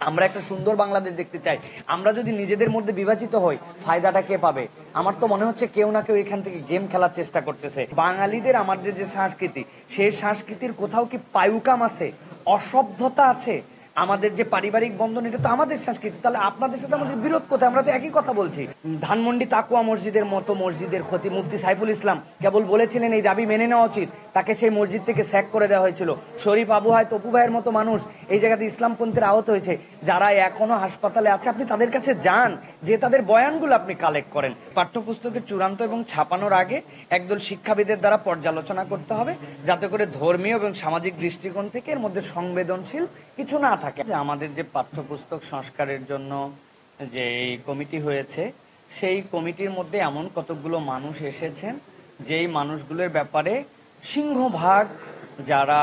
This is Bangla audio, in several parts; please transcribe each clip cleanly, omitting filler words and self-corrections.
আমরা একটা সুন্দর বাংলাদেশ দেখতে চাই। আমরা যদি নিজেদের মধ্যে বিভাজিত হই, ফায়দাটা কে পাবে? আমার তো মনে হচ্ছে কেউ না কেউ এখান থেকে গেম খেলার চেষ্টা করতেছে। বাঙালিদের আমাদের যে সংস্কৃতি, সেই সংস্কৃতির কোথাও কি পায়ুকাম আছে, অসভ্যতা আছে? আমাদের যে পারিবারিক বন্ধন, এটা তো আমাদের সংস্কৃতি। তাহলে আপনাদের সাথে আমাদের বিরোধ কোথায়? আমরা তো একই কথা বলছি। ধানমন্ডি তাকুয়া মসজিদের মতো মসজিদের ক্ষতি মুফতি সাইফুল ইসলাম কেবল বলেছিলেন এই দাবি মেনে নেওয়া উচিত, তাকে সেই মসজিদ থেকে স্যাক করে দেওয়া হয়েছিল। শরীফ আবু হায় তপু ভাইয়ের মতো মানুষ এই জায়গাতে ইসলামপন্থীর আহত হয়েছে, যারা এখনো হাসপাতালে আছে। আপনি তাদের কাছে যান, যে তাদের বয়ানগুলো আপনি কালেক্ট করেন। পাঠ্যপুস্তকের চূড়ান্ত এবং ছাপানোর আগে একদল শিক্ষাবিদের দ্বারা পর্যালোচনা করতে হবে, যাতে করে ধর্মীয় এবং সামাজিক দৃষ্টিকোণ থেকে এর মধ্যে সংবেদনশীল কিছু না থাকে। যে আমাদের যে পাঠ্যপুস্তক সংস্কারের জন্য যে কমিটি হয়েছে, সেই কমিটির মধ্যে এমন কতগুলো মানুষ এসেছেন যেই মানুষগুলোর ব্যাপারে সিংহভাগ যারা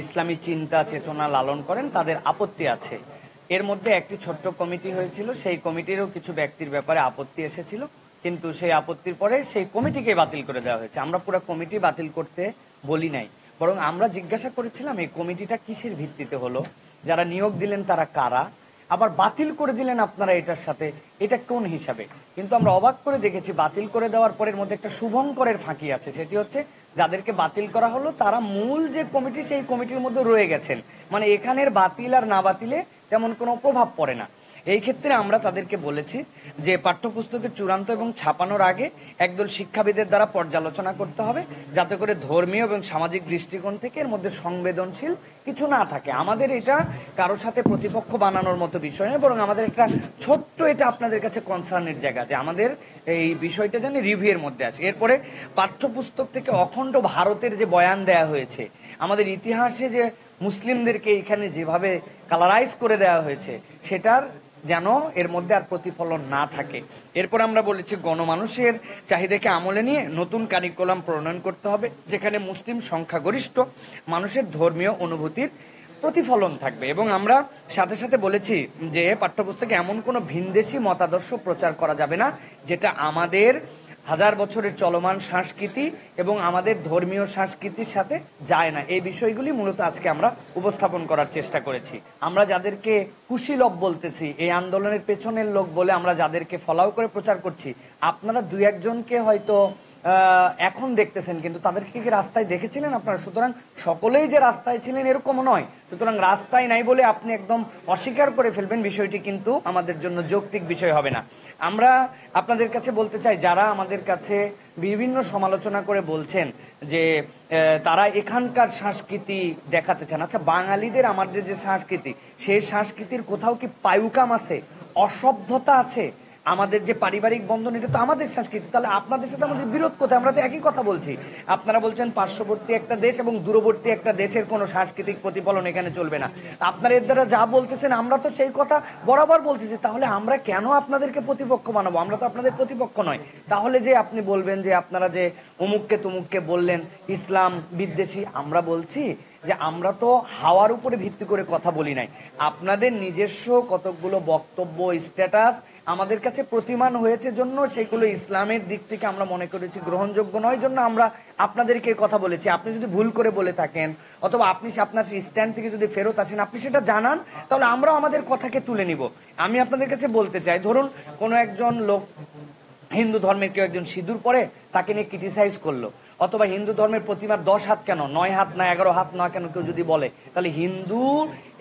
ইসলামী চিন্তা চেতনা লালন করেন তাদের আপত্তি আছে। এর মধ্যে একটি ছোট্ট কমিটি হয়েছিল, সেই কমিটিরও কিছু ব্যক্তির ব্যাপারে আপত্তি এসেছিল, কিন্তু সেই আপত্তির পরে সেই কমিটিকে বাতিল করে দেওয়া হয়েছে। আমরা পুরো কমিটি বাতিল করতে বলি নাই, বরং আমরা জিজ্ঞাসা করেছিলাম এই কমিটিটা কিসের ভিত্তিতে হলো, যারা নিয়োগ দিলেন তারা কারা, আবার বাতিল করে দিলেন আপনারা এটার সাথে, এটা কোন হিসাবে? কিন্তু আমরা অবাক করে দেখেছি বাতিল করে দেওয়ার পরের মধ্যে একটা শুভঙ্করের ফাঁকি আছে। সেটি হচ্ছে যাদেরকে বাতিল করা হলো তারা মূল যে কমিটি সেই কমিটির মধ্যে রয়ে গেছেন, মানে এখানের বাতিল আর না বাতিলে তেমন কোনো প্রভাব পড়ে না। এই ক্ষেত্রে আমরা তাদেরকে বলেছি যে পাঠ্যপুস্তকের চূড়ান্ত এবং ছাপানোর আগে একদল শিক্ষাবিদের দ্বারা পর্যালোচনা করতে হবে, যাতে করে ধর্মীয় এবং সামাজিক দৃষ্টিকোণ থেকে এর মধ্যে সংবেদনশীল কিছু না থাকে। আমাদের এটা কারোর সাথে প্রতিপক্ষ বানানোর মতো বিষয় নয়, বরং আমাদের একটা ছোট্ট এটা আপনাদের কাছে কনসার্নের জায়গা, যে আমাদের এই বিষয়টা যেন রিভিউয়ের মধ্যে আসে। এরপরে পাঠ্যপুস্তক থেকে অখণ্ড ভারতের যে বয়ান দেয়া হয়েছে, আমাদের ইতিহাসে যে মুসলিমদেরকে এখানে যেভাবে কালারাইজ করে দেওয়া হয়েছে, সেটার যেন এর মধ্যে আর প্রতিফলন না থাকে। এরপর আমরা বলেছি গণমানুষের চাহিদাকে আমলে নিয়ে নতুন কারিকুলাম প্রণয়ন করতে হবে, যেখানে মুসলিম সংখ্যাগরিষ্ঠ মানুষের ধর্মীয় অনুভূতির প্রতিফলন থাকবে। এবং আমরা সাথে সাথে বলেছি যে পাঠ্যপুস্তকে এমন কোনো ভিনদেশি মতাদর্শ প্রচার করা যাবে না যেটা আমাদের হাজার বছরের চলমান সংস্কৃতি এবং আমাদের ধর্মীয় সংস্কৃতির সাথে যায় না। এই বিষয়গুলি মূলত আজকে আমরা উপস্থাপন করার চেষ্টা করেছি। আমরা যাদেরকে কুশীলব বলতেছি, এই আন্দোলনের পেছনের লোক বলে আমরা যাদেরকে ফলাও করে প্রচার করছি, আপনারা দুই একজনকে হয়তো এখন দেখতেছেন, কিন্তু তাদেরকে কি রাস্তায় দেখেছিলেন আপনারা? সুতরাং সকলেই যে রাস্তায় ছিলেন এরকম নয়। সুতরাং রাস্তায় নাই বলে আপনি একদম অস্বীকার করে ফেলবেন, বিষয়টি কিন্তু আমাদের জন্য যৌক্তিক বিষয় হবে না। আমরা আপনাদের কাছে বলতে চাই, যারা আমাদের কাছে বিভিন্ন সমালোচনা করে বলছেন যে তারা এখানকার সংস্কৃতি দেখাতে চান, আচ্ছা বাঙালিদের আমাদের যে সংস্কৃতি, সেই সংস্কৃতির কোথাও কি পায়ুকাম আছে, অসভ্যতা আছে? আমাদের যে পারিবারিক বন্ধন, এটা তো আমাদের সংস্কৃতি। তাহলে আপনাদের সাথে আমাদের বিরোধ কোথায়? আমরা তো একই কথা বলছি। আপনারা বলছেন পার্শ্ববর্তী একটা দেশ এবং দূরবর্তী একটা দেশের কোনো সাংস্কৃতিক প্রতিফলন এখানে চলবে না। আপনারা এর দ্বারা যা বলতেছেন আমরা তো সেই কথা বরাবর বলতেছি। তাহলে আমরা কেন আপনাদেরকে প্রতিপক্ষ বানাবো? আমরা তো আপনাদের প্রতিপক্ষ নয়। তাহলে যে আপনি বলবেন যে আপনারা যে অমুককে তুমুককে বললেন ইসলাম বিদ্বেষী, আমরা বলছি যে আমরা তো হাওয়ার উপরে ভিত্তি করে কথা বলি নাই। আপনাদের নিজস্ব কতকগুলো বক্তব্য, স্ট্যাটাস আমাদের কাছে প্রতিমান হয়েছে জন্য সেগুলো ইসলামের দিক থেকে আমরা মনে করেছি গ্রহণযোগ্য নয়, জন্য আমরা আপনাদেরকে কথা বলেছি। আপনি যদি ভুল করে বলে থাকেন অথবা আপনি আপনার স্ট্যান্ড থেকে যদি ফেরত আসেন, আপনি সেটা জানান, তাহলে আমরা আমাদের কথাকে তুলে নিব। আমি আপনাদের কাছে বলতে চাই, ধরুন কোনো একজন লোক হিন্দু ধর্মের কেউ একজন সিঁদুর পরে তাকে নিয়ে ক্রিটিসাইজ করলো, অথবা হিন্দু ধর্মের প্রতিমার 10 হাত কেন, 9 হাত না 11 হাত না কেন কেউ যদি বলে, তাহলে হিন্দু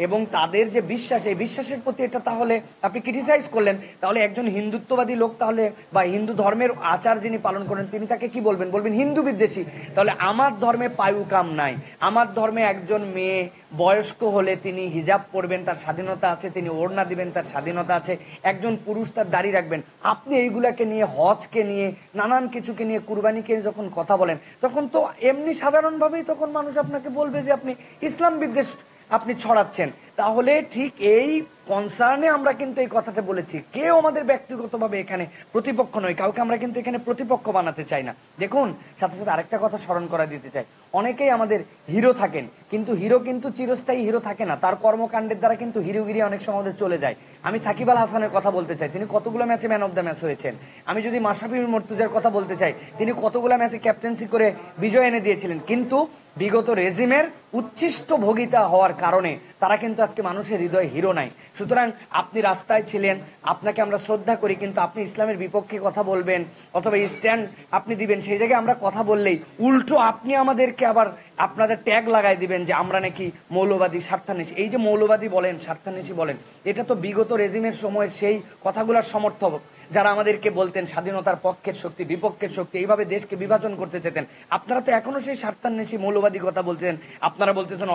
এবং তাদের যে বিশ্বাস, এই বিশ্বাসের প্রতি এটা তাহলে আপনি ক্রিটিসাইজ করলেন। তাহলে একজন হিন্দুত্ববাদী লোক তাহলে, বা হিন্দু ধর্মের আচার যিনি পালন করেন, তিনি তাকে কি বলবেন? বলবেন হিন্দু বিদ্বেষী। তাহলে আমার ধর্মে পায়ুকাম নাই, আমার ধর্মে একজন মেয়ে বয়স্ক হলে তিনি হিজাব পরবেন, তার স্বাধীনতা আছে, তিনি ওড়না দিবেন, তার স্বাধীনতা আছে, একজন পুরুষ তার দাড়ি রাখবেন। আপনি এইগুলাকে নিয়ে, হজকে নিয়ে, নানান কিছুকে নিয়ে, কুরবানিকে যখন কথা বলেন, তখন তো এমনি সাধারণভাবেই তখন মানুষ আপনাকে বলবে যে আপনি ইসলাম বিদ্বেষ আপনি ছড়াচ্ছেন। তাহলে ঠিক এই কনসার্নে আমরা কিন্তু এই কথাটা বলেছি। কেউ আমাদের ব্যক্তিগতভাবে এখানে প্রতিপক্ষ নয়, কাউকে আমরা কিন্তু এখানে প্রতিপক্ষ বানাতে চাই না। দেখুন, সাথে সাথে আরেকটা কথা স্মরণ করা দিতে চাই, অনেকেই আমাদের হিরো থাকেন, কিন্তু হিরো কিন্তু চিরস্থায়ী হিরো থাকে না। তার কর্মকাণ্ডের দ্বারা কিন্তু হিরোগিরি অনেক সময় আমাদের চলে যায়। আমি সাকিব আল হাসানের কথা বলতে চাই, তিনি কতগুলো ম্যাচে ম্যান অফ দ্য ম্যাচ হয়েছেন। আমি যদি মাশরাফি বিন মুর্তজার কথা বলতে চাই, তিনি কতগুলো ম্যাচে ক্যাপ্টেন্সি করে বিজয় এনে দিয়েছিলেন, কিন্তু বিগত রেজিমের উচ্ছিষ্ট ভোগিতা হওয়ার কারণে তারা কিন্তু আজকে মানুষের হৃদয়ে হিরো নাই। সুতরাং আপনি রাস্তায় ছিলেন, আপনাকে আমরা শ্রদ্ধা করি, কিন্তু আপনি ইসলামের বিপক্ষে কথা বলবেন অথবা স্ট্যান্ড আপনি দিবেন, সেই জায়গায় আমরা কথা বললেই উল্টো আপনি আমাদেরকে আবার আপনাদের ট্যাগ লাগাই দিবেন যে আমরা নাকি মৌলবাদী, স্বার্থান্বেষী। এই যে মৌলবাদী বলেন, স্বার্থান্বেষী বলেন, এটা তো বিগত রেজিমের সময় সেই কথাগুলোর সমর্থক যারা আমাদেরকে বলতেন স্বাধীনতার পক্ষের শক্তি, বিপক্ষের শক্তি, এইভাবে দেশকে বিভাজন করতে চেতেন। আপনারা তো এখনো সেই স্বার্থান্বেষী মৌলবাদী কথা বলছেন। আপনারা বলতেছেন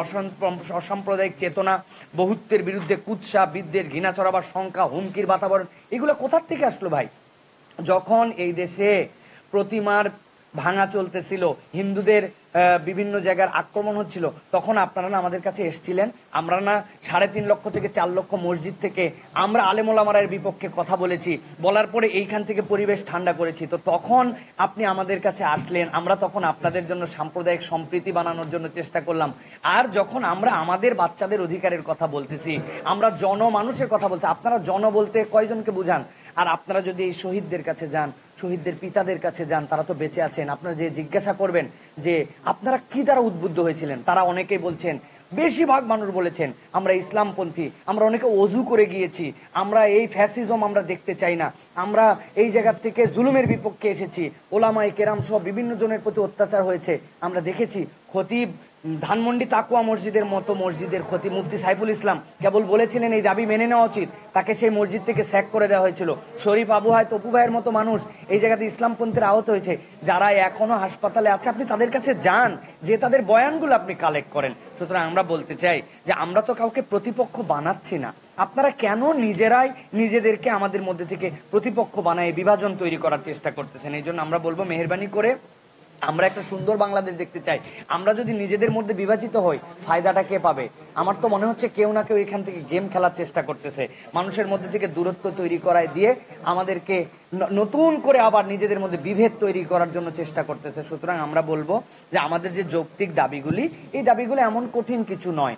অসাম্প্রদায়িক চেতনা, বহুত্বের বিরুদ্ধে কুৎসা, বিদ্বেষ, ঘৃণা ছড়াবার সংখ্যা, হুমকির বাতাবরণ, এগুলো কোথার থেকে আসলো ভাই? যখন এই দেশে প্রতিমার ভাঙা চলতেছিল, হিন্দুদের বিভিন্ন জায়গার আক্রমণ হচ্ছিল, তখন আপনারা না আমাদের কাছে এসেছিলেন। আমরা না 3.5 লক্ষ থেকে 4 লক্ষ মসজিদ থেকে আমরা আলেমোলামার বিপক্ষে কথা বলেছি, বলার পরে এইখান থেকে পরিবেশ ঠান্ডা করেছি। তো তখন আপনি আমাদের কাছে আসলেন, আমরা তখন আপনাদের জন্য সাম্প্রদায়িক সম্প্রীতি বানানোর জন্য চেষ্টা করলাম। আর যখন আমরা আমাদের বাচ্চাদের অধিকারের কথা বলতেছি, আমরা জনমানুষের কথা বলছি, আপনারা জন বলতে কয়জনকে বুঝান? আর আপনারা যদি এই শহীদদের কাছে যান, শহীদদের পিতাদের কাছে যান, তারা তো বেঁচে আছেন। আপনারা যে জিজ্ঞাসা করবেন যে আপনারা কি দ্বারা উদ্বুদ্ধ হয়েছিলেন, তারা অনেকেই বলছেন, বেশিরভাগ মানুষ বলেছেন আমরা ইসলামপন্থী, আমরা অনেকে অজু করে গিয়েছি, আমরা এই ফ্যাসিজম আমরা দেখতে চাই না, আমরা এই জায়গা থেকে জুলুমের বিপক্ষে এসেছি, ওলামায়ে কেরাম সহ বিভিন্ন জনের প্রতি অত্যাচার হয়েছে আমরা দেখেছি। খতিব ধানমন্ডি তাকুয়া মসজিদের মতো মসজিদের খতিব মুফতি সাইফুল ইসলাম কেবল বলেছিলেন এই দাবি মেনে নেওয়া উচিত, তাকে সেই মসজিদ থেকে স্যাক করে দেওয়া হয়েছিল। শরীফ আবু হায় তপু ভাইয়ের মতো মানুষ এই জায়গাতে ইসলামপন্থীর আহত হয়েছে, যারা এখনো হাসপাতালে আছে। আপনি তাদের কাছে যান, যে তাদের বয়ানগুলো আপনি কালেক্ট করেন। সুতরাং আমরা বলতে চাই যে আমরা তো কাউকে প্রতিপক্ষ বানাচ্ছি না, আপনারা কেন নিজেরাই নিজেদেরকে আমাদের মধ্যে থেকে প্রতিপক্ষ বানায় বিভাজন তৈরি করার চেষ্টা করতেছেন? এই জন্য আমরা বলবো মেহেরবানি করে আমরা একটা সুন্দর বাংলাদেশ দেখতে চাই। আমরা যদি নিজেদের মধ্যে বিভাজিত হই, ফায়দাটা কে পাবে? আমার তো মনে হচ্ছে কেউ না কেউ এখান থেকে গেম খেলার চেষ্টা করতেছে, মানুষের মধ্যে থেকে দূরত্ব তৈরি করায় দিয়ে আমাদেরকে নতুন করে আবার নিজেদের মধ্যে বিভেদ তৈরি করার জন্য চেষ্টা করতেছে। সুতরাং আমরা বলবো যে আমাদের যে যৌক্তিক দাবিগুলি, এই দাবিগুলি এমন কঠিন কিছু নয়।